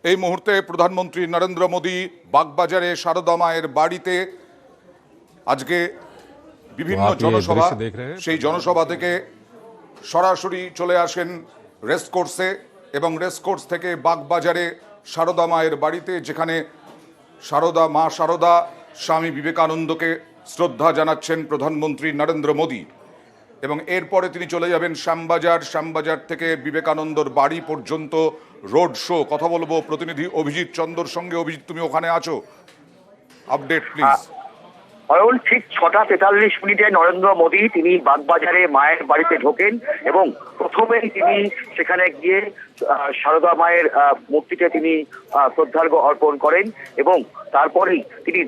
এই মুহূর্তে প্রধানমন্ত্রী নরেন্দ্র মোদী বাগবাজারে সারদা মায়ের বাড়িতে আজকে বিভিন্ন জনসভা, সেই জনসভা থেকে সরাসরি চলে আসেন রেসকোর্সে এবং রেসকোর্স থেকে বাগবাজারে সারদা মায়ের বাড়িতে, যেখানে মা সারদা স্বামী বিবেকানন্দকে শ্রদ্ধা জানাচ্ছেন প্রধানমন্ত্রী নরেন্দ্র মোদী। এবং এরপরে তিনি চলে যাবেন শ্যামবাজার থেকে বিবেকানন্দর বাড়ি পর্যন্ত রোড শো। কথা বলবো প্রতিনিধি অভিজিৎ চন্দ্রর সঙ্গে। অভিজিৎ, তুমি ওখানে আছো, আপডেট প্লিজ। ঠিক 6:43 নরেন্দ্র মোদী তিনি বাগবাজারে মায়ের বাড়িতে ঢোকেন এবং প্রথমেই তিনি সেখানে গিয়ে সারদা মায়ের মূর্তিতে তিনি শ্রদ্ধার্ঘ্য অর্পণ করেন এবং তারপরেই তিনি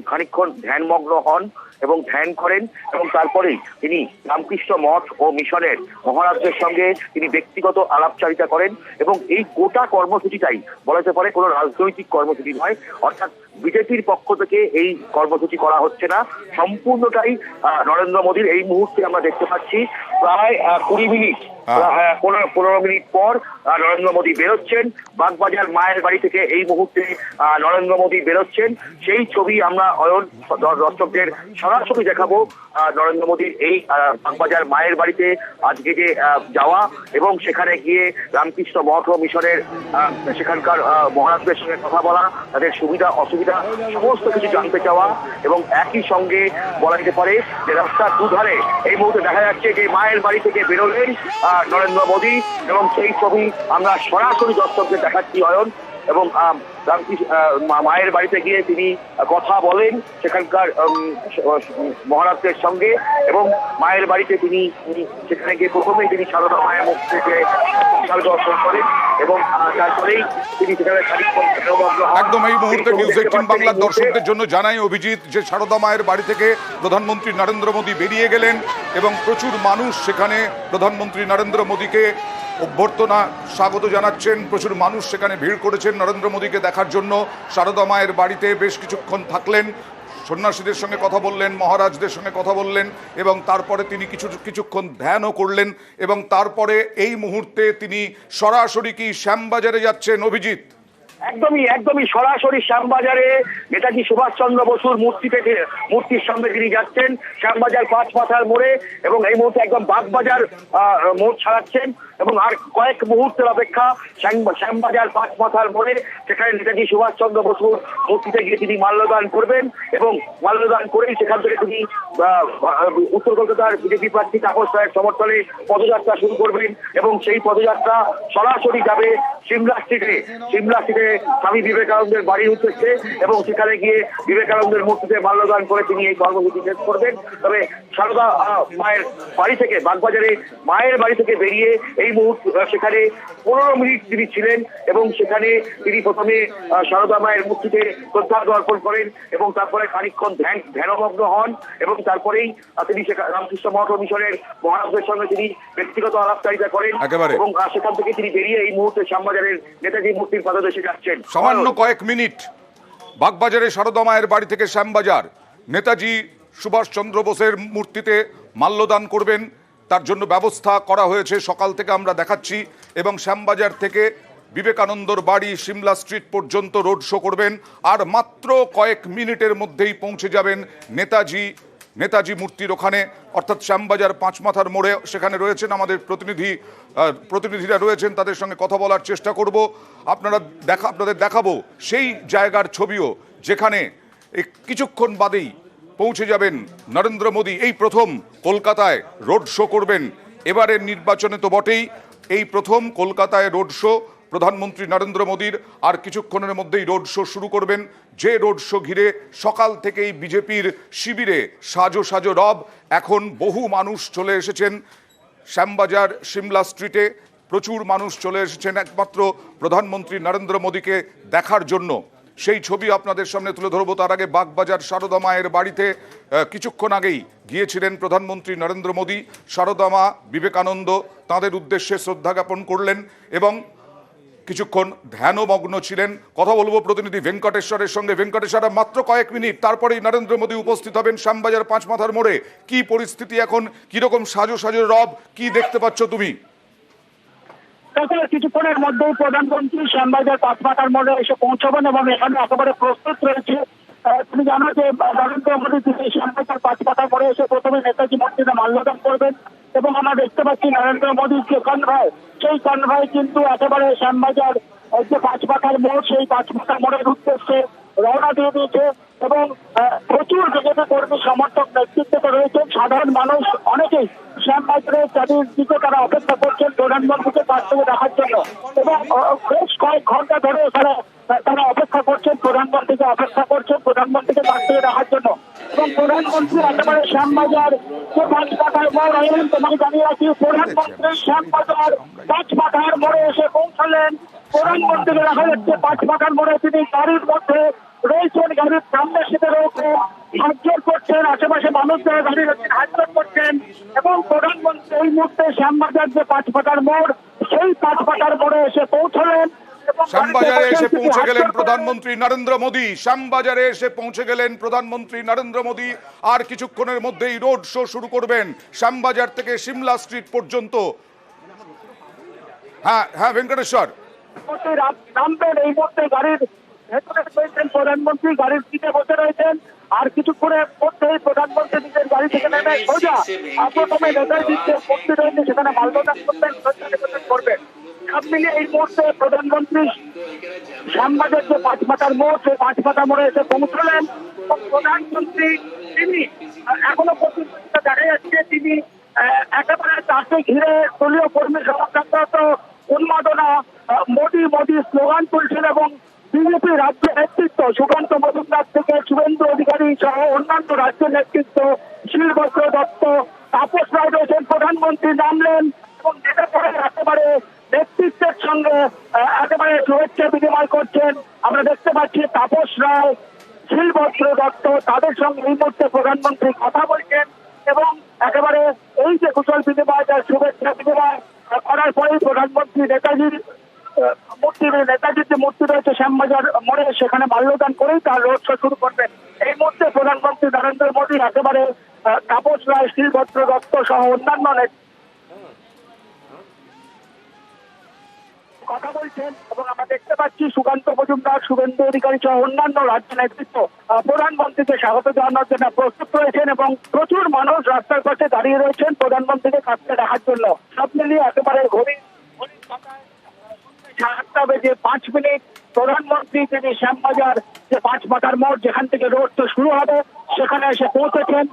খানিকক্ষণ ধ্যানমগ্ন হন এবং ধ্যান করেন এবং তারপরেই তিনি রামকৃষ্ণ মঠ ও মিশনের মহারাজদের সঙ্গে তিনি ব্যক্তিগত আলাপচারিতা করেন এবং এই গোটা কর্মসূচিটাই বলা যেতে পারে কোনো রাজনৈতিক কর্মসূচি নয়, অর্থাৎ বিজেপির পক্ষ থেকে এই কর্মসূচি করা হচ্ছে না, সম্পূর্ণটাই নরেন্দ্র মোদীর। এই মুহূর্তে আমরা দেখতে পাচ্ছি প্রায় 20 মিনিট 15 মিনিট পর নরেন্দ্র মোদী বেরোচ্ছেন বাগবাজার মায়ের বাড়ি থেকে। এই মুহূর্তে নরেন্দ্র মোদী বেরোচ্ছেন, সেই ছবি আমরা দর্শকদের সরাসরি দেখাবো। নরেন্দ্র মোদীর এই বাগবাজার মায়ের বাড়িতে আজকে যে যাওয়া এবং সেখানে গিয়ে রামকৃষ্ণ মঠ ও মিশনের সেখানকার মহারাজদের সঙ্গে কথা বলা, তাদের সুবিধা অসুবিধা সমস্ত কিছু জানতে চাওয়া এবং একই সঙ্গে বলা যেতে পারে যে রাস্তার দুধারে এই মুহূর্তে দেখা যাচ্ছে যে মায়ের বাড়ি থেকে বেরোলেন নরেন্দ্র মোদী এবং সেই ছবি আমরা সরাসরি দর্শকদের দেখাচ্ছি অয়ন। এবং মায়ের বাড়িতে গিয়ে তিনি কথা বলেন সেখানকার মহারাজদের সঙ্গে এবং মায়ের বাড়িতে তিনি সেখানে গিয়ে প্রথমেই তিনি সারদা মায়ের মুখ থেকে দর্শন করেন এবং তারপরেই তিনি সেখানে একদম এই মুহূর্তে নিউজ 18 বাংলার দর্শকদের জন্য জানাই অভিজিৎ যে সারদা মায়ের বাড়ি থেকে প্রধানমন্ত্রী নরেন্দ্র মোদী বেরিয়ে গেলেন এবং প্রচুর মানুষ সেখানে প্রধানমন্ত্রী নরেন্দ্র মোদীকে অভ্যর্থনা স্বাগত জানাচ্ছেন। প্রচুর মানুষ সেখানে ভিড় করেছেন নরেন্দ্র মোদীকে দেখার জন্য। সারদা মায়ের বাড়িতে বেশ কিছুক্ষণ থাকলেন, সন্ন্যাসীদের সঙ্গে কথা বললেন, মহারাজদের সঙ্গে কথা বললেন এবং তারপরে তিনি কিছুক্ষণ ধ্যানও করলেন এবং তারপরে এই মুহূর্তে তিনি সরাসরি কি শ্যামবাজারে যাচ্ছেন অভিজিৎ? একদমই সরাসরি শ্যামবাজারে নেতাজি সুভাষচন্দ্র বসুর মূর্তির সামনে তিনি যাচ্ছেন, শ্যামবাজার 5 মাথার মোড়ে এবং এই মুহূর্তে একদম বাগবাজার মোড় ছাড়াচ্ছেন এবং আর কয়েক মুহূর্তের অপেক্ষা শ্যামবাজার 5 মাথার মোড়ে সেখানে নেতাজি সুভাষচন্দ্র বসুর মূর্তিতে গিয়ে তিনি মাল্যদান করবেন এবং মাল্যদান করেই সেখান থেকে তিনি উত্তর কলকাতার বিজেপি প্রার্থী তাপস রায়ের সমর্থনে পদযাত্রা শুরু করবেন এবং সেই পদযাত্রা সরাসরি যাবে সিমলা স্ট্রিটে স্বামী বিবেকানন্দের বাড়ির উদ্দেশ্যে এবং সেখানে গিয়ে বিবেকানন্দের মূর্তিতে মাল্যদান করে তিনি এই কর্মসূচি শেষ করবেন। তবে সারদা মায়ের বাড়ি থেকে বাগবাজারে মায়ের বাড়ি থেকে বেরিয়ে এই মুহূর্তে সেখানে 15 মিনিট তিনি ছিলেন এবং সেখানে তিনি প্রথমে সারদা মায়ের মূর্তিতে শ্রদ্ধার্ঘ্য অর্পণ করেন এবং তারপরে খানিকক্ষণ ধ্যানমগ্ন হন এবং তারপরেই তিনি রামকৃষ্ণ মঠ ও মিশনের মহারাজদের সঙ্গে তিনি ব্যক্তিগত আলাপচারিতা করেন এবং সেখান থেকে তিনি বেরিয়ে এই মুহূর্তে শ্যামবাজারের নেতাজি মূর্তির পাদদেশে যাচ্ছেন। সামান্য কয়েক মিনিট বাগবাজারে সারদা মায়ের বাড়ি থেকে শ্যামবাজার নেতাজি সুভাষচন্দ্র বোসের মূর্তিতে মাল্যদান করবেন, তার জন্য ব্যবস্থা করা হয়েছে সকাল থেকে আমরা দেখাচ্ছি এবং শ্যামবাজার থেকে বিবেকানন্দর বাড়ি সিমলা স্ট্রিট পর্যন্ত রোড শো করবেন আর মাত্র কয়েক মিনিটের মধ্যেই পৌঁছে যাবেন নেতাজি মূর্তির ওখানে, অর্থাৎ শ্যামবাজার 5 মাথার মোড়ে। সেখানে রয়েছেন আমাদের প্রতিনিধিরা রয়েছেন, তাদের সঙ্গে কথা বলার চেষ্টা করব। আপনাদের দেখাবো সেই জায়গার ছবিও যেখানে কিছুক্ষণ বাদেই পৌঁছে যাবেন নরেন্দ্র মোদী। এই প্রথম কলকাতায় রোড শো করবেন, এবারের নির্বাচনে তো বটেই এই প্রথম কলকাতায় রোড শো প্রধানমন্ত্রী নরেন্দ্র মোদীর। আর কিছুক্ষণের মধ্যেই রোড শো শুরু করবেন, যে রোড শো ঘিরে সকাল থেকেই বিজেপির শিবিরে সাজো রব। এখন বহু মানুষ চলে এসেছেন শ্যামবাজার সিমলা স্ট্রিটে, প্রচুর মানুষ চলে এসেছেন একমাত্র প্রধানমন্ত্রী নরেন্দ্র মোদীকে দেখার জন্য। সেই ছবি আপনাদের সামনে তুলে ধরবো। তার আগে বাগবাজার সারদা মায়ের বাড়িতে কিছুক্ষণ আগেই গিয়েছিলেন প্রধানমন্ত্রী নরেন্দ্র মোদী। সারদা মা বিবেকানন্দ তাঁদের উদ্দেশ্যে শ্রদ্ধা জ্ঞাপন করলেন এবং কিছুক্ষণ ধ্যানমগ্ন ছিলেন। কথা বলবো প্রতিনিধি ভেঙ্কটেশ্বরের সঙ্গে। ভেঙ্কটেশ্বর, মাত্র কয়েক মিনিট তারপরেই নরেন্দ্র মোদী উপস্থিত হবেন শ্যামবাজার 5 মাথার মোড়ে। কি পরিস্থিতি এখন, কিরকম সাজো রব, কি দেখতে পাচ্ছ তুমি? কিছুক্ষণের মধ্যেই প্রধানমন্ত্রী শ্যামবাজার পাঁচমাথার মোড়ে এসে পৌঁছাবেন এবং এখানে একেবারে প্রস্তুত রয়েছে। তুমি জানো যে নরেন্দ্র মোদী তিনি শ্যামবাজার পাঁচমাথার মোড়ে এসে প্রথমে নেতাজি মূর্তিতে মাল্যদান করবেন এবং আমরা দেখতে পাচ্ছি নরেন্দ্র মোদীর যে কনভয়, সেই কনভয় কিন্তু একেবারে শ্যামবাজার যে পাঁচমাথার মোড়, সেই পাঁচমাথার মোড়ের উদ্দেশ্যে রওনা দিয়ে দিয়েছে এবং প্রচুর বিজেপি কর্মী সমর্থক নেতৃত্বে রয়েছে। সাধারণ মানুষ অনেকেই শ্যামবাজারের চারিদিকে তারা অপেক্ষা করছেন প্রধানমন্ত্রীকে কাছ থেকে দেখার জন্য এবং বেশ কয়েক ঘন্টা ধরে এখানে তারা অপেক্ষা করছেন প্রধানমন্ত্রীকে কাছ থেকে দেখার জন্য এবং প্রধানমন্ত্রী একেবারে শ্যামবাজার যে পাঁচমাথার মোড় এলেন। তোমাকে জানিয়ে রাখি, প্রধানমন্ত্রী শ্যামবাজার পাঁচমাথার মোড়ে এসে পৌঁছালেন। প্রধানমন্ত্রীকে দেখা যাচ্ছে পাঁচমাথার মোড়ে তিনি গাড়ির মধ্যে রয়েছেন, গাড়ির সামনে সিটে রয়েছেন, হাতজোড় করছেন, আশেপাশে মানুষ যারা দাঁড়িয়ে রয়েছেন হাতজোড় করছেন এবং প্রধানমন্ত্রী এই মুহূর্তে শ্যামবাজার যে পাঁচমাথার মোড়, সেই পাঁচমাথার মোড়ে এসে পৌঁছলেন। শ্যামবাজারে এসে পৌঁছে গেলেন প্রধানমন্ত্রী নরেন্দ্র মোদী। শ্যামবাজারে এসে পৌঁছে গেলেন প্রধানমন্ত্রী নরেন্দ্র মোদী। আর কিছুক্ষণের মধ্যেই রোড শো শুরু করবেন শ্যামবাজার থেকে সিমলা স্ট্রিট পর্যন্ত। হ্যাঁ ভেঙ্কটেশ্বর, নামবেন এই মুহূর্তে গাড়ির ভেতরে রয়েছেন প্রধানমন্ত্রী, গাড়ির সিটে বসে রয়েছেন। আর কিছুক্ষণের মধ্যেই প্রধানমন্ত্রী নিজের গাড়ি থেকে নেমে সোজা প্রথমে নেতাজির যে মূর্তি রয়েছে সেখানে মাল্যদান করবেন, শ্রদ্ধা করবেন। সব মিলিয়ে এই মুহূর্তে প্রধানমন্ত্রী শ্যামবাজার যে পাঁচমাথার মোড়, সেই পাঁচমাথা মোড়ে এসে পৌঁছলেন এবং প্রধানমন্ত্রী তিনি এখনো পর্যন্ত দেখা যাচ্ছে তিনি একেবারে তাকে ঘিরে দলীয় কর্মী সমর্থক উন্মাদনা মোদী মোদী স্লোগান তুলছেন এবং বিজেপি রাজ্য নেতৃত্ব সুকান্ত মজুমদার থেকে শুভেন্দু অধিকারী সহ অন্যান্য রাজ্য নেতৃত্ব শিলভদ্র দত্ত, তাপস রায় রয়েছেন। প্রধানমন্ত্রী নামলেন এবং যেটা পরে একেবারে নেতৃত্বের সঙ্গে একেবারে শুভেচ্ছা বিনিময় করছেন। আমরা দেখতে পাচ্ছি তাপস রায়, শিলভদ্র দত্ত, তাদের সঙ্গে এই মুহূর্তে প্রধানমন্ত্রী কথা বলছেন এবং একেবারে এই যে কুশল বিনিময়, শুভেচ্ছা বিনিময় করার পরেই প্রধানমন্ত্রী নেতাজির যে মূর্তি রয়েছে শ্যামবাজার মোড়ে, সেখানে মাল্যদান করেই তার রোড শো শুরু করবেন। এই মুহূর্তে প্রধানমন্ত্রী নরেন্দ্র মোদী একেবারে তাপস রায়, শিলভদ্র দত্ত সহ অন্যান্য কথা বলছেন এবং আমরা দেখতে পাচ্ছি সুকান্ত মজুমদার, শুভেন্দু অধিকারী সহ অন্যান্য রাজ্য নেতৃত্ব প্রধানমন্ত্রীকে স্বাগত জানানোর জন্য প্রস্তুত রয়েছেন এবং প্রচুর মানুষ রাস্তার পাশে দাঁড়িয়ে রয়েছেন প্রধানমন্ত্রীকে কাছ থেকে দেখার জন্য। সব মিলিয়ে একেবারে ঘড়ির 7টা বেজে 5 মিনিট প্রধানমন্ত্রী তিনি শ্যামবাজার যে পাঁচমাথার মোড়, যেখান থেকে রোড শো শুরু হবে, সেখানে এসে পৌঁছেছেন।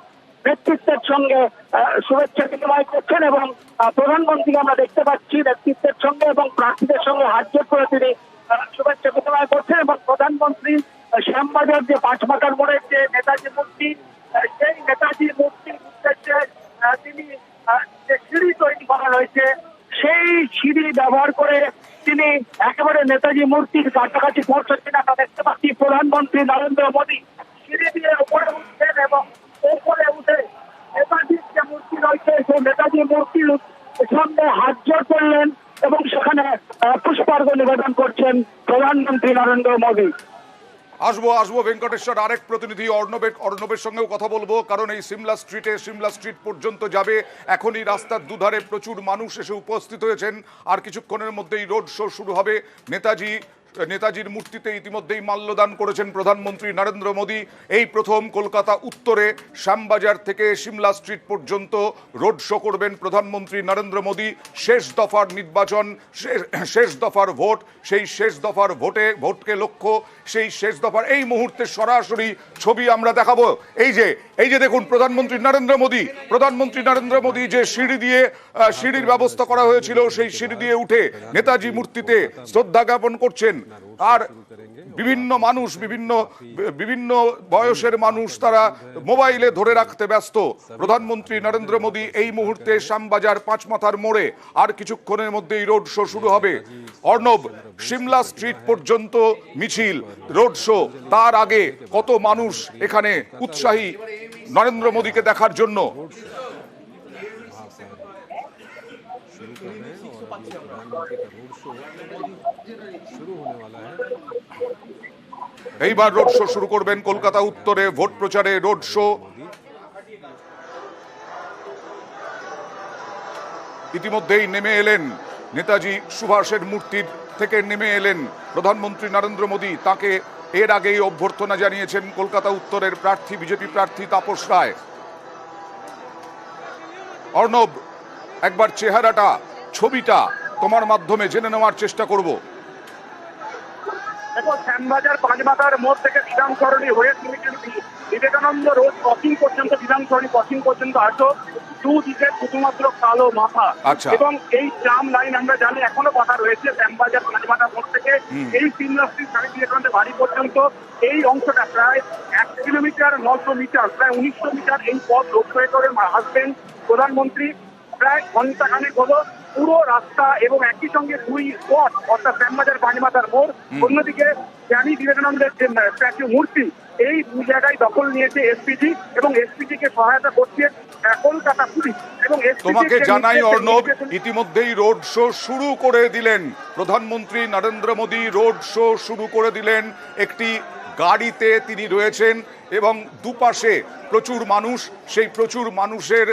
নেতৃত্বের সঙ্গে শুভেচ্ছা বিনিময় করছেন এবং প্রধানমন্ত্রীকে আমরা দেখতে পাচ্ছি নেতৃত্বের সঙ্গে এবং প্রার্থীদের সঙ্গে হাতজোড় করে তিনি শুভেচ্ছা বিনিময় করছেন এবং প্রধানমন্ত্রী শ্যামবাজার যে পাঁচমাথার মোড়ের যে নেতাজি মূর্তি, সেই নেতাজি মূর্তির উদ্দেশ্যে তিনি যে সিঁড়ি তৈরি করা রয়েছে, সেই সিঁড়ি ব্যবহার করে তিনি একেবারে নেতাজি মূর্তির কাছাকাছি পৌঁছচ্ছেন। আমরা দেখতে পাচ্ছি প্রধানমন্ত্রী নরেন্দ্র মোদী সিঁড়ি দিয়ে উপরে উঠছেন এবং উপরে উঠে নেতাজির যে মূর্তি রয়েছে সেই নেতাজি মূর্তির সামনে হাতজোড় করলেন এবং সেখানে পুষ্পার্ঘ্য নিবেদন করছেন প্রধানমন্ত্রী নরেন্দ্র মোদী। আসবো ভেঙ্কটেশ্বর, আরেক প্রতিনিধি অর্ণবের সঙ্গেও কথা বলবো, কারণ এই সিমলা স্ট্রিট পর্যন্ত যাবে। এখনই রাস্তার দুধারে প্রচুর মানুষ এসে উপস্থিত হয়েছেন। আর কিছুক্ষণের মধ্যেই রোড শো শুরু হবে। নেতাজির মূর্তিতে ইতিমধ্যেই মাল্যদান করেছেন প্রধানমন্ত্রী নরেন্দ্র মোদী। এই প্রথম কলকাতা উত্তরে শ্যামবাজার থেকে সিমলা স্ট্রিট পর্যন্ত রোড শো করবেন প্রধানমন্ত্রী নরেন্দ্র মোদী। শেষ দফার নির্বাচন, শেষ দফার ভোট, সেই শেষ দফার ভোটকে লক্ষ্য, সেই শেষ দফার এই মুহূর্তে সরাসরি ছবি আমরা দেখাবো। এই যে দেখুন প্রধানমন্ত্রী নরেন্দ্র মোদী যে সিঁড়ির ব্যবস্থা করা হয়েছিল, সেই সিঁড়ি দিয়ে উঠে নেতাজি মূর্তিতে শ্রদ্ধা জ্ঞাপন করছেন। আর বিভিন্ন বয়সের মানুষ তারা মোবাইলে ধরে রাখতে ব্যস্ত। প্রধানমন্ত্রী নরেন্দ্র মোদী এই মুহূর্তে শ্যামবাজার পাঁচমাথার মোড়ে। আর কিছুক্ষণের মধ্যেই রোড শো শুরু হবে। অর্ণব, সিমলা স্ট্রিট পর্যন্ত মিছিল, রোড শো, তার আগে কত মানুষ এখানে উৎসাহী নরেন্দ্র মোদীকে দেখার জন্য। এইবার রোড শো শুরু করবেন কলকাতা উত্তরে, ভোট প্রচারে রোড শো। ইতিমধ্যেই নেমে এলেন নেতাজি সুভাষের মূর্তির থেকে নেমে এলেন প্রধানমন্ত্রী নরেন্দ্র মোদী। তাকে এর আগেই অভ্যর্থনা জানিয়েছেন কলকাতা উত্তরের প্রার্থী বিজেপি প্রার্থী তাপস রায়। অর্ণব, একবার চেহারাটা, ছবিটা তোমার মাধ্যমে জেনে নেওয়ার চেষ্টা করব। দেখো, শ্যামবাজার পাঁচমাথার মোড় থেকে বিধানসরণী হয়ে তুমি যদি বিবেকানন্দ রোড ক্রসিং পর্যন্ত, বিধানসরণী ক্রসিং পর্যন্ত আসো, দুদিকে শুধুমাত্র কালো মাথা। আচ্ছা। এবং এই ট্রাম লাইন আমরা জানি এখনো বাধা রয়েছে শ্যামবাজার পাঁচমাথা মোড় থেকে এই সিমলা স্ট্রিট স্বামী বিবেকানন্দ বাড়ি পর্যন্ত। এই অংশটা প্রায় 1 কিলোমিটার 900 মিটার, প্রায় 1900 মিটার এই পথ লক্ষ্য করে আসবেন প্রধানমন্ত্রী। প্রায় ঘন্টাখানেক হলো পুরো রাস্তা এবং একই সঙ্গে দুই স্পট, অর্থাৎ শ্যামবাজার পাঁচমাথার মোড়, অন্যদিকে স্বামী বিবেকানন্দের যে স্ট্যাচু মূর্তি, এই দুই জায়গায় দখল নিয়েছে এসপিজি এবং এসপিজি কে সহায়তা করছে কলকাতা পুলিশ। এবং তোমাকে জানাই অর্ণব, ইতিমধ্যেই রোড শো শুরু করে দিলেন প্রধানমন্ত্রী নরেন্দ্র মোদী। রোড শো শুরু করে দিলেন, একটি গাড়িতে তিনি রয়েছেন এবং দুপাশে প্রচুর মানুষ, সেই প্রচুর মানুষের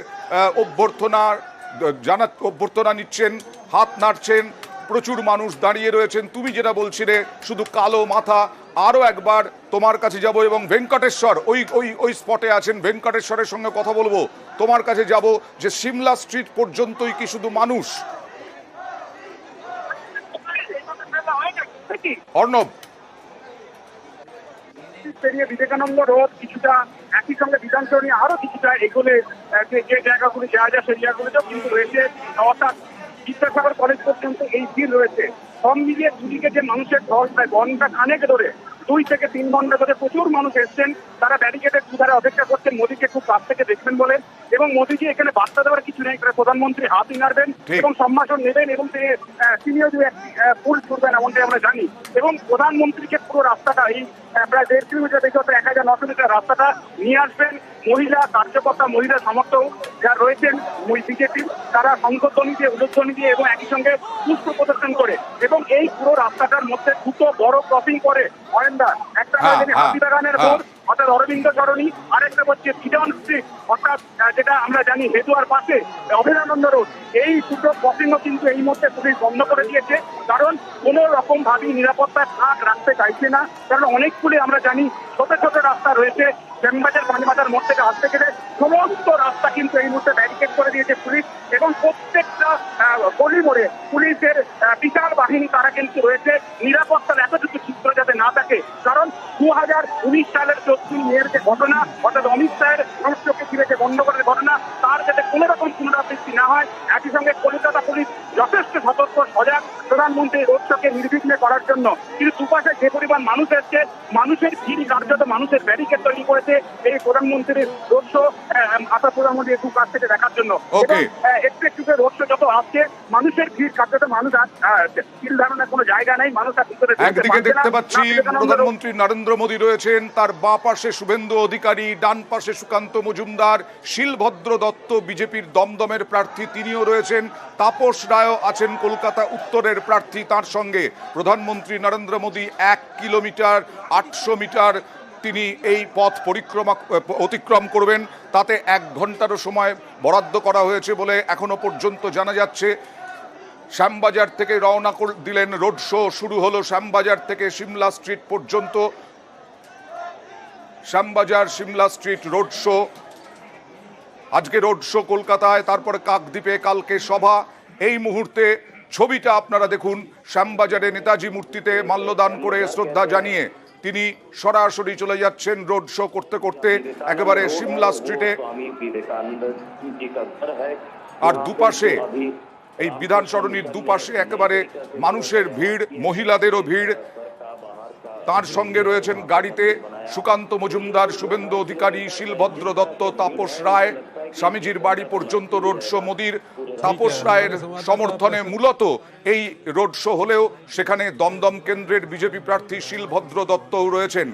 অভ্যর্থনা নিচ্ছেন, হাত নাড়ছেন, প্রচুর মানুষ দাঁড়িয়ে রয়েছেন। তুমি যেটা বলছিলে শুধু কালো মাথা, আরও একবার তোমার কাছে যাব এবং ভেঙ্কটেশ্বর ওই স্পটে আছেন, ভেঙ্কটেশ্বরের সঙ্গে কথা বলবো। তোমার কাছে যাব যে সিমলা স্ট্রিট পর্যন্তই কি শুধু মানুষ? অর্ণব, পেরিয়ে বিবেকানন্দ রোড কিছুটা, একই সঙ্গে বিধানসরণী আরো কিছুটা এগোলে যে জায়গাগুলি যাওয়া যায় সেই জায়গাগুলিতেও কিন্তু রয়েছে, অর্থাৎ বিদ্যাসাগর কলেজ পর্যন্ত এই ভিড় রয়েছে। সব মিলিয়ে দুদিকে যে মানুষের ঢল, প্রায় ঘন্টা খানেক ধরে, 2 থেকে 3 ঘন্টা ধরে প্রচুর মানুষ এসছেন। তারা ব্যারিকেডের দুধারে অপেক্ষা করছেন মোদীকে খুব কাছ থেকে দেখবেন বলে। এবং মোদীজি এখানে বার্তা দেওয়ার কিছু নেই, প্রধানমন্ত্রী হাত নাড়বেন এবং সম্ভাষণ নেবেন এবং তিনিও যে একটি ফুল ছুড়বেন এমনটাই আমরা জানি। এবং প্রধানমন্ত্রীকে পুরো রাস্তাটা, এই প্রায় 1.5 কিলোমিটার থেকে 1900 মিটার রাস্তাটা নিয়ে আসবেন মহিলা কার্যকর্তা, মহিলা সমর্থক যারা রয়েছেন বিজেপি, তারা শঙ্খধ্বনি দিয়ে, উলুধ্বনি দিয়ে এবং একই সঙ্গে পুষ্প প্রদর্শন করে। এবং এই পুরো রাস্তাটার মধ্যে দুটো বড় ক্রসিং করে অরেন্দা, একটা হাতিবাগানের মোড় অর্থাৎ অরবিন্দ সরণি, আরেকটা হচ্ছে বিজন স্ট্রিট অর্থাৎ যেটা আমরা জানি হেদুয়ার পাশে অভেদানন্দ রোড। এই দুটো ক্রসিংও কিন্তু এই মুহূর্তে পুলিশ বন্ধ করে দিয়েছে, কারণ কোন রকম ভাবেই নিরাপত্তার ফাঁক রাখতে চাইছে না। কারণ অনেকগুলি আমরা জানি ছোট ছোট রাস্তা রয়েছে শ্যামবাজার পাঁচমাথার মোড় থেকে আসতে গেলে, সমস্ত রাস্তা কিন্তু এই মুহূর্তে ব্যারিকেড করে দিয়েছে পুলিশ। এবং প্রত্যেকটা গলি মোড়ে পুলিশের বিশাল বাহিনী তারা কিন্তু রয়েছে, নিরাপত্তার এতটুকু চিত্র যাতে না থাকে। কারণ 2019 সালের 14 মেয়ের যে ঘটনা, অর্থাৎ অমিত শাহের সংস্কৃতি ঘিরে যে গন্ডগোলের ঘটনা, তার যাতে কোনো রকম পুনরাবৃত্তি না হয়, একই সঙ্গে কলকাতা পুলিশ যথেষ্ট সতর্ক সজাগ প্রধানমন্ত্রী রোড শোকে নির্বিঘ্নে করার জন্য। কিন্তু দুপাশে যে পরিমাণ মানুষ এসছে, মানুষের ভিড় কার্যত মানুষের ব্যারিকেড তৈরি করেছে এই প্রধানমন্ত্রীর রোড শো প্রধানমন্ত্রী একটু কাছ থেকে দেখার জন্য। একটু একটু রোড শো যত আসছে, মানুষের ভিড় কার্যত মানুষ তিল ধারণার কোনো জায়গা নেই, মানুষ আর ভিতরে একদিকে দেখতে পাচ্ছি প্রধানমন্ত্রী নরেন্দ্র মোদী রয়েছেন, তার বাঁ পাশে শুভেন্দু অধিকারী, ডান পাশে সুকান্ত মজুমদার, শিলভদ্র দত্ত বিজেপির দমদমের প্রার্থী তিনিও রয়েছেন, তাপস রায়ও আছেন কলকাতা উত্তরের প্রার্থী। তার সঙ্গে প্রধানমন্ত্রী নরেন্দ্র মোদী 1 কিলোমিটার 800 মিটার তিনি এই পথ অতিক্রম করবেন। তাতে 1 ঘন্টারও সময় বরাদ্দ করা হয়েছে বলে এখনো পর্যন্ত জানা যাচ্ছে। শ্যামবাজার থেকে রওনা দিলেন, রোড শো শুরু হলো শ্যামবাজার থেকে সিমলা স্ট্রিট পর্যন্ত। Shyambazar Shimla street road show, আজকে রোড শো কলকাতায়, তারপরে কাকদ্বীপে, কালকে সভা। এই মুহূর্তে ছবিটা আপনারা দেখুন, শ্যামবাজারে নেতাজি মূর্তিতে মাল্যদান করে শ্রদ্ধা জানিয়ে তিনি সরাসরি চলে যাচ্ছেন রোড শো করতে করতে একেবারে সিমলা স্ট্রিটে। আর দুপাশে এই বিধান সরণির দুপাশে একেবারে মানুষের ভিড়, মহিলাদেরও ভিড়। তার সঙ্গে রয়েছেন গাড়িতে সুকান্ত মজুমদার, শুভেন্দু অধিকারী, শিলভদ্র দত্ত, তাপস রায়। স্বামীজির বাড়ি পর্যন্ত রোড শো মোদীর। তাপস রায়ের সমর্থনে মূলত এই রোড শো হলেও সেখানে দমদম কেন্দ্রের বিজেপি প্রার্থী শিলভদ্র দত্তও রয়েছেন।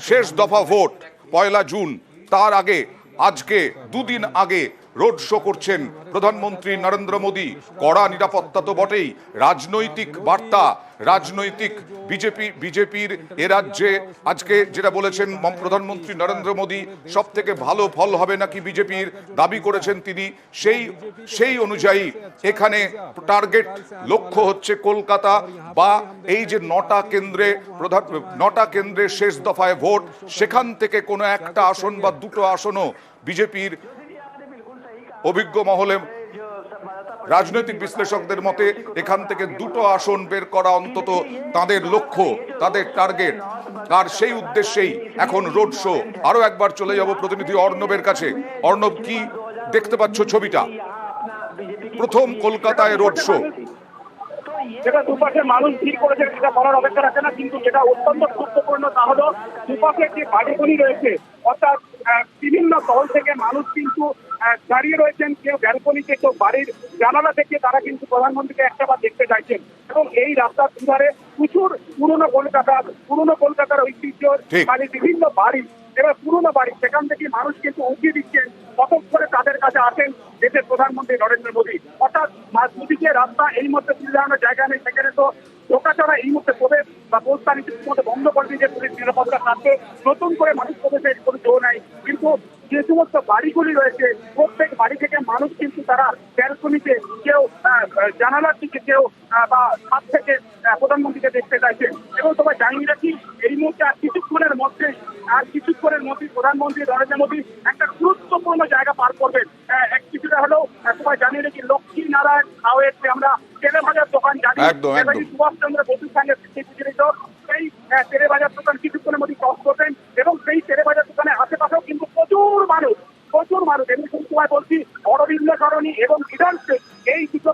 শেষ দফা ভোট 1 জুন, তার আগে আজকে 2 দিন আগে রোড শো করছেন প্রধানমন্ত্রী নরেন্দ্র মোদী। কড়া নিরাপত্তা তো বটেই, রাজনৈতিক বার্তা, রাজনৈতিক বিজেপির এ রাজ্যে আজকে যেটা বলেছেন প্রধানমন্ত্রী নরেন্দ্র মোদী, সব থেকে ভালো ফল হবে নাকি বিজেপির দাবি করেছেন তিনি। সেই অনুযায়ী এখানে টার্গেট লক্ষ্য হচ্ছে কলকাতা বা এই যে 9টা কেন্দ্রে শেষ দফায় ভোট, সেখান থেকে কোনো একটা আসন বা দুটো আসনও বিজেপির অভিজ্ঞ মহলে রাজনৈতিক বিশ্লেষকদের মতে এখান থেকে দুটো আসন বের করা অন্তত তাদের লক্ষ্য, তাদের টার্গেট। আর সেই উদ্দেশ্যেই এখন রোড শো। আরো একবার চলে যাব প্রতিনিধি অর্ণবের কাছে। অর্ণব, কি দেখতে পাচ্ছ ছবিটা? প্রথম কলকাতায় রোড শো। যেটা দুপাশে মানুষ ভিড় করেছে সেটা বলার অপেক্ষা রাখে না, কিন্তু যেটা অত্যন্ত গুরুত্বপূর্ণ তা হলো দুপাশে যে বাড়িগুলি রয়েছে, অর্থাৎ বিভিন্ন দল থেকে মানুষ কিন্তু দাঁড়িয়ে রয়েছেন। কেউ ব্যালকনিতে, কেউ বাড়ির জানালা থেকে তারা কিন্তু প্রধানমন্ত্রীকে একটাবার দেখতে চাইছেন। এবং এই রাস্তার দুধারে প্রচুর পুরনো কলকাতার ঐতিহ্য মানে বিভিন্ন বাড়ি, এবার পুরনো বাড়ি, সেখান থেকে মানুষ কিন্তু উঠিয়ে দিচ্ছেন কতক করে তাদের কাছে আসেন দেশের প্রধানমন্ত্রী নরেন্দ্র মোদী। অর্থাৎ দুদিকে রাস্তা, এই মধ্যে তুলে দেওয়ানোর জায়গা নেই, সেখানে তো ঢোকাচড়া এই মুহূর্তে প্রবেশ বা প্রস্থান ইতিমধ্যে বন্ধ করে দিয়েছে পুলিশ নিরাপত্তার স্বার্থে। নতুন করে মানুষ প্রবেশের কোনো জো নাই। কিন্তু যে সমস্ত বাড়িগুলি রয়েছে, প্রত্যেক বাড়ি থেকে মানুষ কিন্তু তারা ব্যালকনিতে, কেউ জানালার দিকে, কেউ বা ছাদ থেকে প্রধানমন্ত্রীকে দেখতে চাইছেন। এবং তোমায় জানিয়ে রাখি, এই মুহূর্তে আর কিছুক্ষণের মধ্যে প্রধানমন্ত্রী নরেন্দ্র মোদী একটা গুরুত্বপূর্ণ জায়গা পার করবেন। কিছুটা হলেও তোমায় জানিয়ে রাখি, লক্ষ্মী নারায়ণ হাওয়ের যে আমরা তেলে ভাজার দোকান জানি, সুভাষচন্দ্র বসুর সঙ্গে বিজড়িত সেই তেলে ভাজার দোকান কিছুক্ষণের মধ্যে ক্রস করবেন। এবং সেই তেলে ভাজার দোকানের আশেপাশেও কিন্তু প্রচুর মানুষ। এমনি তোমায় বলছি, অরবিন্দ সরণি এবং বিধান স্ট্রিট, এই দুটো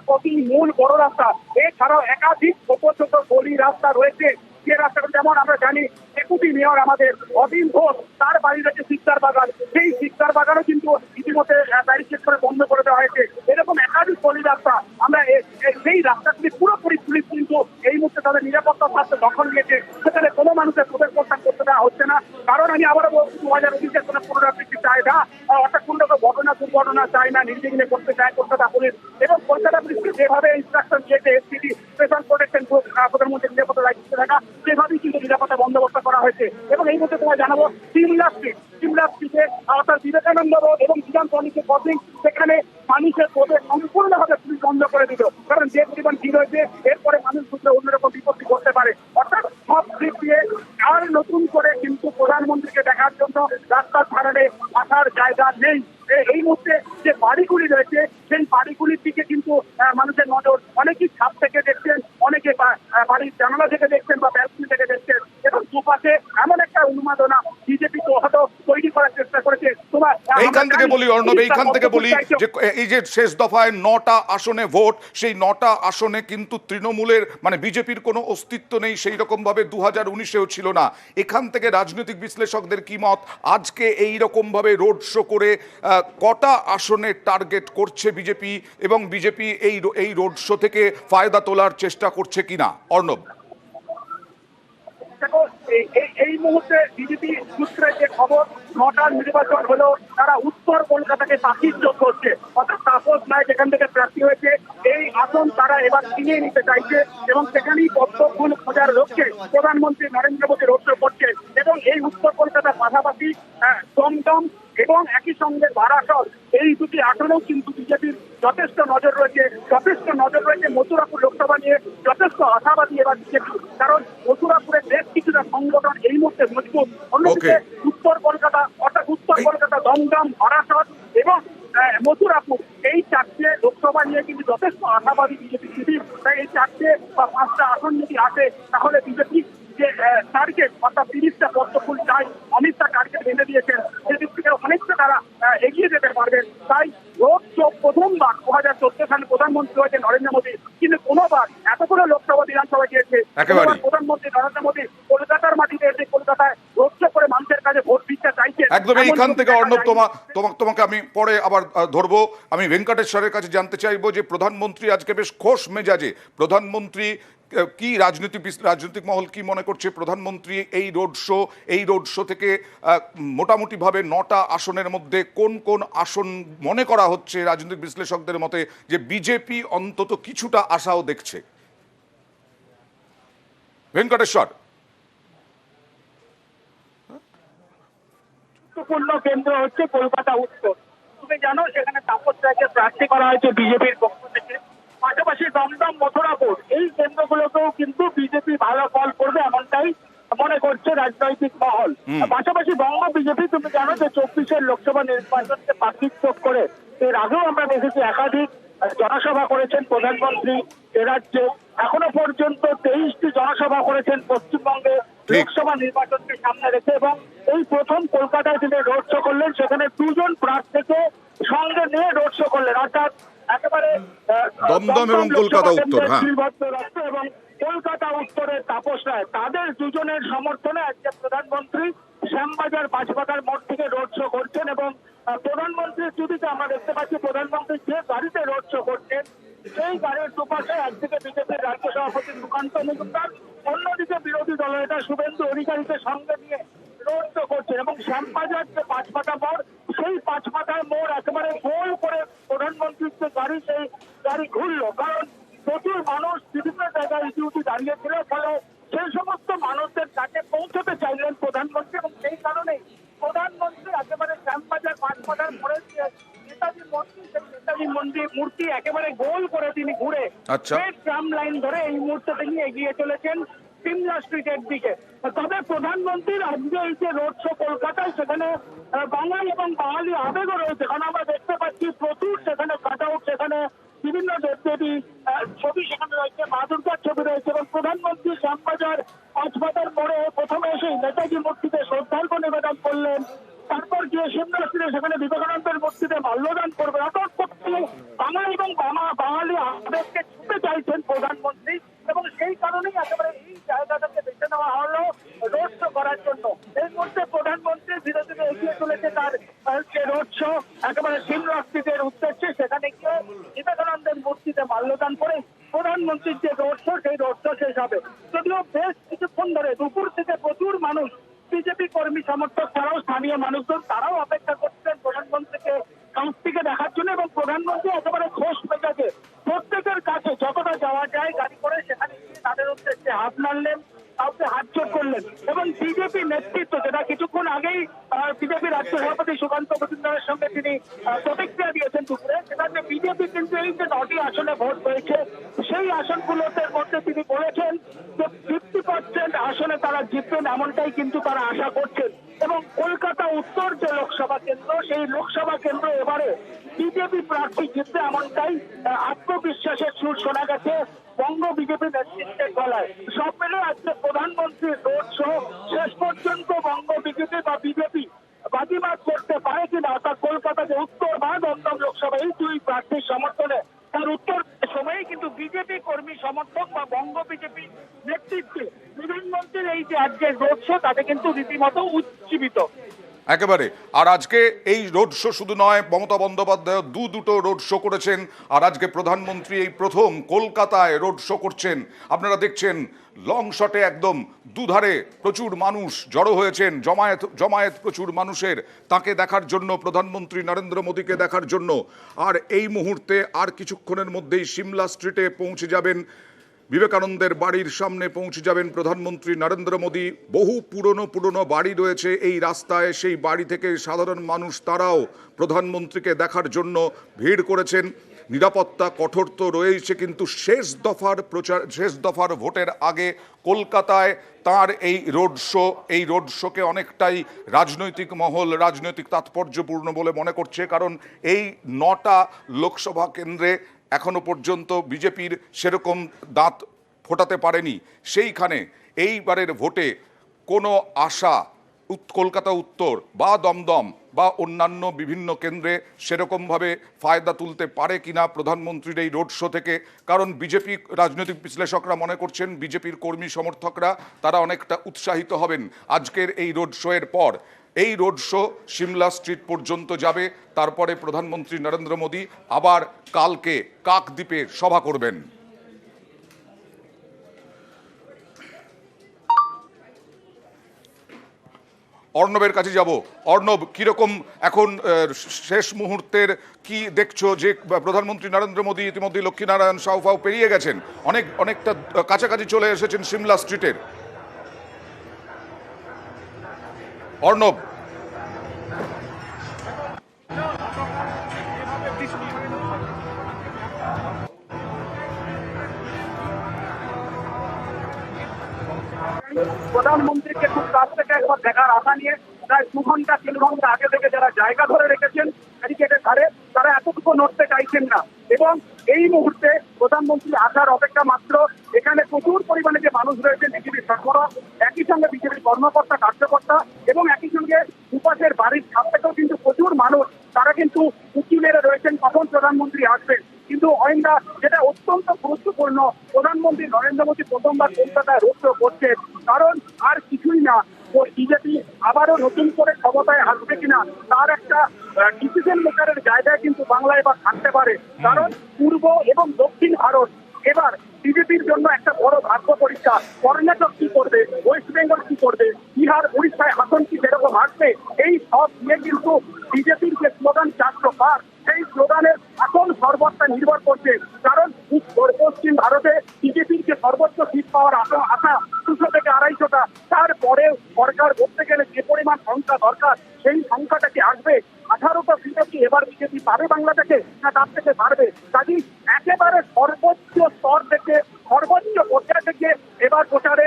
মূল বড় রাস্তা, এছাড়াও একাধিক ছোট ছোট গলি রাস্তা রয়েছে। যে রাস্তাটা যেমন আমরা জানি ডেপুটি মেয়র আমাদের অতীন ঘোষ, তার বাড়ি রয়েছে সিকদার বাগান, সেই সিকদার বাগানও কিন্তু ইতিমধ্যে ব্যারিকেড করে বন্ধ করে দেওয়া হয়েছে। এরকম একাধিক গলি রাস্তা, আমরা সেই রাস্তাগুলি পুরোপুরি পুলিশ কিন্তু এই মুহূর্তে তাদের নিরাপত্তার স্বার্থে দখল নিয়েছে। সেখানে কোনো মানুষের প্রবেশ প্রস্থান করতে দেওয়া হচ্ছে না। কারণ আমি আবারও বলছি, 2019-এর কোনো পুনরাবৃত্তি চাই না, অর্থাৎ কোনো দুর্ঘটনা চাই না, নির্বিঘ্নে করতে চায় কলকাতা পুলিশ। এবং কলকাতা পুলিশকে যেভাবে ইনস্ট্রাকশন দিয়েছে এসপিডি, স্পেশাল প্রোটেকশন গ্রুপ, প্রধানমন্ত্রী নিরাপত্তা দায়িত্বে থাকা, সেভাবেই কিন্তু নিরাপত্তা বন্দোবস্ত করা হয়েছে। এবং এই মুহূর্তে তোমায় জানাবো, সিমলা স্ট্রিটে অর্থাৎ বিবেকানন্দ রোড এবং বিধান কলেজের ক্রসিং, সেখানে মানুষের প্রবেশ সম্পূর্ণভাবে পুলিশ বন্ধ করে দিল। কারণ যে পরিমাণ ভিড় হয়েছে, এরপরে মানুষ বুঝলে অন্যরকম বিপত্তি ঘটতে পারে। অর্থাৎ সব দিক দিয়ে আর নতুন করে কিন্তু প্রধানমন্ত্রীকে দেখার জন্য রাস্তার ধারে আসার জায়গা নেই। এই মুহূর্তে যে বাড়িগুলি রয়েছে, সেই বাড়িগুলির দিকে কিন্তু মানুষের নজর। অনেকেই ছাদ থেকে দেখছেন, অনেকে বাড়ির জানালা থেকে দেখছেন বা ব্যালকনি থেকে দেখছেন। এবং দুপাশে এমন একটা উন্মাদনা বিজেপি তো হয়তো তৈরি করার চেষ্টা করেছে। এইখান থেকে বলি অর্ণব, যে এই যে শেষ দফায় 9টা আসনে ভোট, সেই 9টা আসনে কিন্তু তৃণমূলের মানে বিজেপির কোনো অস্তিত্ব নেই, সেই রকম ভাবে 2019-এও ছিল না। এখান থেকে রাজনৈতিক বিশ্লেষকদের কি মত? আজকে এই রকম ভাবে রোড শো করে কটা আসনে টার্গেট করছে বিজেপি, এবং বিজেপি এই রোড শো থেকে ফায়দা তোলার চেষ্টা করছে কিনা? অর্ণব, এই মুহূর্তে বিজেপি সূত্রে যে খবর, 9টার নির্বাচন হলো, তারা উত্তর কলকাতাকে পাখির চোখ করছে। অর্থাৎ তাপস নায়ক যেখান থেকে প্রার্থী হয়েছে, এই আসন তারা এবার কিনে নিতে চাইছে। এবং সেখানেই পদ্মফুল খোঁজার লক্ষ্যে প্রধানমন্ত্রী নরেন্দ্র মোদী রোড শো করছে। এবং এই উত্তর কলকাতার পাশাপাশি দমদম এবং একই সঙ্গে বারাসত, এই দুটি আসনেও কিন্তু বিজেপির যথেষ্ট নজর রয়েছে। মথুরাপুর লোকসভা নিয়ে যথেষ্ট আশাবাদী এবার বিজেপি, কারণ মথুরাপুরের বেশ কিছুটা সংগঠন এই মুহূর্তে মজবুত। অন্যদিকে উত্তর কলকাতা, দমদম, বারাসত এবং মথুরাপুর, এই 4টে লোকসভা নিয়ে কিন্তু যথেষ্ট আশাবাদী বিজেপি শিবির। তাই এই 4টে বা 5টা আসন যদি আসে, তাহলে বিজেপি যে টার্গেট, অর্থাৎ 30টা পদ্মফুল চাই, অমিত শাহ টার্গেট বেঁধে দিয়েছেন, সেদিক থেকে অনেকটা তারা এগিয়ে যেতে পারবেন। তাই রোড শো প্রথমবার 2014 সালে প্রধানমন্ত্রী হয়েছে নরেন্দ্র মোদী, কিন্তু কোনোবার এতগুলো লোকসভা বিধানসভা গিয়েছে, প্রধানমন্ত্রী নরেন্দ্র মোদী কলকাতার মাটিতে এসে কলকাতায় রোড শো করে মানুষের কাছে ভোট ভিক্ষা চাইছে। একদম এইখান থেকে অর্ণব তোমাকে আমি পরে আবার ধরবো। আমি ভেঙ্কটেশ্বরের কাছে জানতে চাইবো যে প্রধানমন্ত্রী আজকে বেশ খোশ মেজাজে, প্রধানমন্ত্রী কি রাজনৈতিক মহল কি মনে করছে প্রধানমন্ত্রী এই রোড শো থেকে মোটামুটিভাবে 9টা আসনের মধ্যে কোন কোন আসন মনে করা হচ্ছে রাজনৈতিক বিশ্লেষকদের মতে যে বিজেপি অন্তত কিছুটা আশাও দেখছে? ভেঙ্কটেশ্বর। গুরুত্বপূর্ণ কেন্দ্র হচ্ছে কলকাতা উত্তর। তুমি জানো সেখানে তাপস রায়কে প্রার্থী করা হয়েছে বিজেপির পক্ষ থেকে। পাশাপাশি দমদম, মথুরাপুর এই কেন্দ্রগুলোতেও কিন্তু বিজেপি ভালো ফল করবে এমনটাই মনে করছে রাজনৈতিক মহল। পাশাপাশি বঙ্গ বিজেপি তুমি জানো যে 24-এর লোকসভা নির্বাচনকে পাখির চোখ করে এর আগেও আমরা দেখেছি একাধিক জনসভা করেছেন প্রধানমন্ত্রী এ রাজ্যে। এখনো পর্যন্ত 23টি জনসভা করেছেন পশ্চিমবঙ্গে লোকসভা নির্বাচনকে সামনে রেখে, এবং এই প্রথম কলকাতায় তিনি রোড শো করলেন। সেখানে 2জন প্রার্থীকে সঙ্গে নিয়ে রোড শো করলেন, অর্থাৎ একেবারে দমদম এবং কলকাতা উত্তর, এবং কলকাতা উত্তরের তাপস রায়, তাদের দুজনের সমর্থনে আজকে প্রধানমন্ত্রী শ্যামবাজার বাজপাতার মোড় থেকে রোড শো করছেন। এবং প্রধানমন্ত্রীর ছবিতে আমরা দেখতে পাচ্ছি প্রধানমন্ত্রী যে গাড়িতে রোড শো করছেন সেই গাড়ির দুপাশে একদিকে বিজেপির রাজ্য সভাপতি সুকান্ত মজুমদার, অন্যদিকে বিরোধী দলনেতা শুভেন্দু অধিকারীকে সঙ্গে নিয়ে রোড শো করছেন। এবং শ্যামবাজার যে পাঁচপাতা মোড়, সেই পাঁচপাতার মোড় একেবারে গোল করে প্রধানমন্ত্রীর যে গাড়ি, সেই গাড়ি ঘুরলো, কারণ প্রচুর মানুষ বিভিন্ন জায়গায় ইতিউতি দাঁড়িয়েছিল, ফলে সেই সমস্ত মানুষদের কাছে পৌঁছতে চাইলেন প্রধানমন্ত্রী। এবং সেই কারণেই প্রধানমন্ত্রী একেবারে শ্যামবাজার পাঁচপাতার মোড়ে নেতাজি মন্দির, সেই নেতাজি মূর্তি একেবারে গোল করে তিনি ঘুরে ট্রাম লাইন ধরে এই মুহূর্তে তিনি এগিয়ে চলেছেন সিমলা স্ট্রিটের দিকে। তবে প্রধানমন্ত্রীর আজকে এই যে রোড শো কলকাতায়, সেখানে বাঙালি এবং বাঙালি আবেগও রয়েছে, কারণ আমরা দেখতে পাচ্ছি প্রচুর সেখানে কাট আউট, সেখানে বিভিন্ন দেবদেবী ছবি সেখানে রয়েছে, মা দুর্গার ছবি রয়েছে। এবং প্রধানমন্ত্রী শ্যামবাজার পাঁচপাতার মোড়ে প্রথমে এসে নেতাজি মূর্তিতে শ্রদ্ধার্ঘ্য নিবেদন করলেন, তারপর গিয়ে সিমলা স্ট্রিটে সেখানে বিবেকানন্দের মূর্তিতে মাল্যদান করবেন। অর্থাৎ বাঙালি এবং বাঙালি আবেগকে ছুঁতে চাইছেন প্রধানমন্ত্রী, এবং সেই কারণেই একেবারে এই জায়গাটাকে বেছে নেওয়া হলো রোড শো করার জন্য। এই মুহূর্তে প্রধানমন্ত্রী ধীরে ধীরে এগিয়ে চলেছে তার যে রোড শো একেবারে সিমলা স্ট্রিটের উদ্দেশ্যে। সেখানে গিয়ে বিবেকানন্দের মূর্তিতে মাল্যদান করে প্রধানমন্ত্রীর যে রোড শো, সেই রোড শো শেষ হবে। যদিও বেশ কিছুক্ষণ ধরে দুপুর থেকে প্রচুর মানুষ, বিজেপি কর্মী সমর্থক ছাড়াও স্থানীয় মানুষজন, তারাও অপেক্ষা করছেন প্রধানমন্ত্রীকে কাছ থেকে দেখার জন্য। এবং প্রধানমন্ত্রী একেবারে খোশ মেজাজে প্রত্যেকের কাছে যতটা যাওয়া যায় গাড়ি করে সেখানে গিয়ে তাদের উদ্দেশ্যে হাত নাড়লেন, কাউকে হাত চোখ করলেন। এবং বিজেপি নেতৃত্ব, যেটা কিছুক্ষণ আগেই বিজেপি রাজ্য সভাপতি সুকান্ত মজুমদারের সঙ্গে তিনি প্রতিক্রিয়া দিয়েছেন দুপুরে, সেটা যে বিজেপি কিন্তু এই যে 9টি আসনে ভোট হয়েছে সেই আসনগুলোতে মধ্যে তিনি বলেছেন যে 50% আসনে তারা জিতবেন, এমনটাই কিন্তু তারা আশা করছেন। এবং কলকাতা উত্তর যে লোকসভা কেন্দ্র, সেই লোকসভা কেন্দ্র এবারে বিজেপি প্রার্থী জিতবে, এমনটাই আত্মবিশ্বাসের সুর শোনা গেছে বঙ্গ বিজেপি নেতৃত্বের গলায়। সব মিলে আজকে প্রধানমন্ত্রীর রোড শো শেষ পর্যন্ত বঙ্গ বিজেপি বা বিজেপি বাজিমাত করতে পারে কিনা, অর্থাৎ কলকাতা যে উত্তর বা দমদম লোকসভা এই দুই প্রার্থীর সমর্থনে, তার উত্তর সময়ে কিন্তু বিজেপি কর্মী সমর্থক বা বঙ্গ বিজেপি নেতৃত্বে প্রধানমন্ত্রীর এই যে আজকের রোড শো, তাতে কিন্তু রীতিমতো উজ্জীবিত একেবারে। আর আজকে এই রোড শো শুধু নয়, মমতা বন্দ্যোপাধ্যায় দুটো রোড শো করেছেন, আর আজকে প্রধানমন্ত্রী এই প্রথম কলকাতায় রোড শো করছেন। আপনারা দেখছেন লং শটে একদম দুধারে প্রচুর মানুষ জড়ো হয়েছেন, জমায়েত প্রচুর মানুষের, তাকে দেখার জন্য, প্রধানমন্ত্রী নরেন্দ্র মোদীকে দেখার জন্য। আর এই মুহূর্তে আর কিছুক্ষণের মধ্যেই সিমলা স্ট্রিটে পৌঁছে যাবেন, বিবেকানন্দের বাড়ির সামনে পৌঁছে যাবেন প্রধানমন্ত্রী নরেন্দ্র মোদী। বহু পুরনো বাড়ি রয়েছে এই রাস্তায়, সেই বাড়ি থেকে সাধারণ মানুষ তারাও প্রধানমন্ত্রীকে দেখার জন্য ভিড় করেছেন। নিরাপত্তা কঠোর তো রয়েছে, কিন্তু শেষ দফার ভোটের আগে কলকাতায় তার এই রোড শোকে অনেকটাই রাজনৈতিক মহল রাজনৈতিক তাৎপর্যপূর্ণ বলে মনে করছে, কারণ এই 9টা লোকসভা কেন্দ্রে এখনো পর্যন্ত বিজেপির সেরকম দাঁত ফোটাতে পারেনি। সেইখানে এইবারের ভোটে কোনো আশা কলকাতা উত্তর বা দমদম বা অন্যান্য বিভিন্ন কেন্দ্রে সেরকমভাবে ফায়দা তুলতে পারে কিনা প্রধানমন্ত্রীর এই রোড শো থেকে। কারণ বিজেপি রাজনৈতিক বিশ্লেষকরা মনে করছেন বিজেপির কর্মী সমর্থকরা তারা অনেকটা উৎসাহিত হবেন আজকের এই রোড শো এর পর। এই রোড শো সিমলা স্ট্রিট পর্যন্ত যাবে। তারপরে প্রধানমন্ত্রী নরেন্দ্র মোদী আবার কালকে কাকদ্বীপে সভা করবেন। অর্ণবের কাছে যাব। অর্ণব, কিরকম এখন শেষ মুহূর্তের কি দেখছো যে প্রধানমন্ত্রী নরেন্দ্র মোদী ইতিমধ্যে লক্ষ্মীনারায়ণ সাউফাও পেরিয়ে গেছেন, অনেকটা কাছাকাছি চলে এসেছেন সিমলা স্ট্রিটের। অর্ণব, প্রধানমন্ত্রীকে খুব কাছ থেকে একবার দেখার আশা নিয়ে প্রায় 2 ঘন্টা 3 ঘন্টা আগে থেকে যারা জায়গা ধরে রেখেছেন ব্যারিকেডের ধারে, তারা এতটুকু নড়তে চাইছেন না। এবং এই মুহূর্তে প্রধানমন্ত্রী আসার অপেক্ষা মাত্র। এখানে প্রচুর পরিমাণে যে মানুষ রয়েছেন বিজেপির সরবরাহ, একই সঙ্গে বিজেপির কর্মকর্তা কার্যকর্তা এবং একই সঙ্গে দুপাশের বাড়ির ছাদ থেকেও কিন্তু প্রচুর মানুষ, তারা কিন্তু উঁকি মেরে রয়েছেন কখন প্রধানমন্ত্রী আসবেন। কিন্তু অয়েন্দা যেটা অত্যন্ত গুরুত্বপূর্ণ, প্রধানমন্ত্রী নরেন্দ্র মোদী প্রথমবার কলকাতায় রোড শো করছেন, কারণ আর কিছুই না, বিজেপি আবারও নতুন করে ক্ষমতায় আসবে কিনা তার একটা ডিসিশন মেকারের জায়গায় কিন্তু বাংলা এবার থাকতে পারে। কারণ পূর্ব এবং দক্ষিণ ভারত এবার বিজেপির জন্য একটা বড় ভাগ্য পরীক্ষা। কর্ণাটক কি করবে, ওয়েস্ট বেঙ্গল কি করবে, বিহার উড়িষ্যায় আসন কি সেরকম আসবে, এই সব নিয়ে কিন্তু বিজেপির যে স্লোগান 400 পার, সেই স্লোগানের এখন সর্বত্র নির্ভর করছে। কারণ উত্তর পশ্চিম ভারতে বিজেপির যে সর্বোচ্চ সিট পাওয়ার আশা 200 থেকে 250টা, তারপরে সরকার করতে গেলে যে পরিমাণ সংখ্যা দরকার সেই সংখ্যাটা কি আসবে? 18টা সিটে কি এবার বিজেপি পাবে বাংলা থেকে, না তার থেকে পারবে? কাজেই একেবারে সর্বোচ্চ স্তর থেকে সর্বোচ্চ পর্যায় থেকে এবার প্রচারে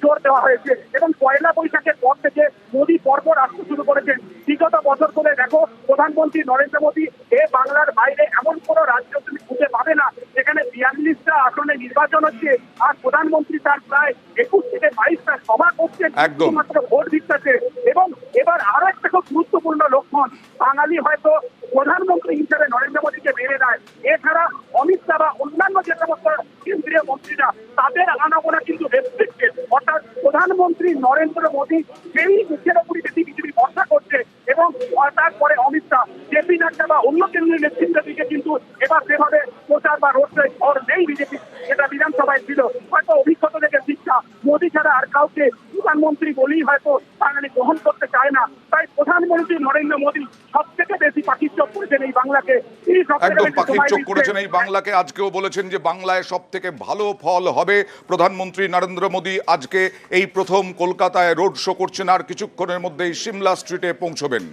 জোর দেওয়া হয়েছে। এবং পয়লা বৈশাখের পর থেকে মোদী পরপর আসতে শুরু করেছেন। বিগত বছর ধরে দেখো, প্রধানমন্ত্রী নরেন্দ্র মোদী বাংলার বাইরে এমন কোন রাজ্য তুমি খুঁজে পাবে না যেখানে 42টা আসনে নির্বাচন হচ্ছে আর প্রধানমন্ত্রী তার প্রায় 21 থেকে 22টা সভা করছেন শুধুমাত্র ভোট ভিত্তিতে। এবং এবার আরো একটা খুব গুরুত্বপূর্ণ লক্ষণ, বাঙালি হয়তো প্রধানমন্ত্রী হিসেবে নরেন্দ্র মোদীকে মেনে নেয়, এছাড়া অমিত শাহ বা অন্যান্য যে সমস্ত কেন্দ্রীয় মন্ত্রীরা তাদের আনাগোনা কিন্তু রেস্ট্রিক্টেড। অর্থাৎ প্রধানমন্ত্রী নরেন্দ্র মোদী সেই মুখের উপরই বেশি বিজেপি ভরসা করছে। এবং তারপরে অমিত শাহ, জেপি নাড্ডা বা অন্য কেন্দ্রীয় নেতৃত্বের দিকে কিন্তু এবার সেভাবে প্রচার বা রোড শোয় ঝড় নেই বিজেপি, যেটা বিধানসভায় ছিল। হয়তো অভিজ্ঞতা থেকে শিক্ষা, মোদী ছাড়া আর কাউকে প্রধানমন্ত্রী বলেই হয়তো বাঙালি গ্রহণ করতে চায় না। তাই প্রধানমন্ত্রী নরেন্দ্র মোদী সব থেকে বেশি পাখির চোখ করেছেন এই বাংলাকে। একদম পাখির চোখ করেছেন এই বাংলাকে। আজকেও বলেছেন যে বাংলায় সব থেকে ভালো ফল হবে। প্রধানমন্ত্রী নরেন্দ্র মোদী আজকে এই প্রথম কলকাতায় রোড শো করছেন, আর কিছুক্ষণের মধ্যেই সিমলা স্ট্রিটে পৌঁছবেন।